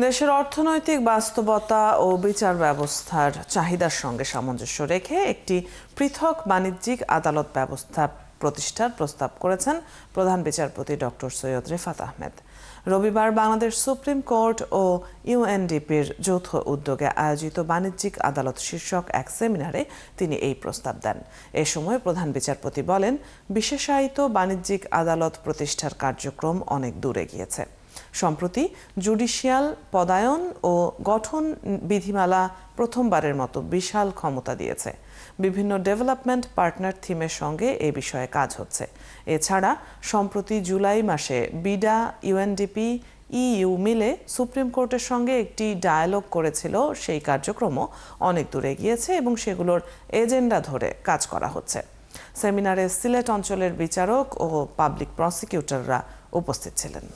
দেশের অর্থনৈতিক বাস্তবতা ও বিচার ব্যবস্থার চাহিদার সঙ্গে সামঞ্জস্য রেখে একটি পৃথক বাণিজ্যিক আদালত ব্যবস্থা প্রতিষ্ঠার প্রস্তাব করেছেন প্রধান বিচারপতি ডক্টর সৈয়দ রেফাত আহমেদ। রবিবার বাংলাদেশ সুপ্রিম কোর্ট ও ইউএনডিপির যৌথ উদ্যোগে আয়োজিত বাণিজ্যিক আদালত শীর্ষক এক সেমিনারে তিনি এই প্রস্তাব দেন। এ সময় প্রধান বিচারপতি বলেন, বিশেষায়িত বাণিজ্যিক আদালত প্রতিষ্ঠার কার্যক্রম অনেক দূরে গিয়েছে। সম্প্রতি জুডিশিয়াল পদায়ন ও গঠন বিধিমালা প্রথমবারের মতো বিশাল ক্ষমতা দিয়েছে। বিভিন্ন ডেভেলপমেন্ট পার্টনার থিমের সঙ্গে এ বিষয়ে কাজ হচ্ছে। এছাড়া সম্প্রতি জুলাই মাসে বিডা, ইউএনডিপি, ইইউ মিলে সুপ্রিম কোর্টের সঙ্গে একটি ডায়ালগ করেছিল। সেই কার্যক্রমও অনেক দূরে গিয়েছে এবং সেগুলোর এজেন্ডা ধরে কাজ করা হচ্ছে। সেমিনারে সিলেট অঞ্চলের বিচারক ও পাবলিক প্রসিকিউটররা উপস্থিত ছিলেন।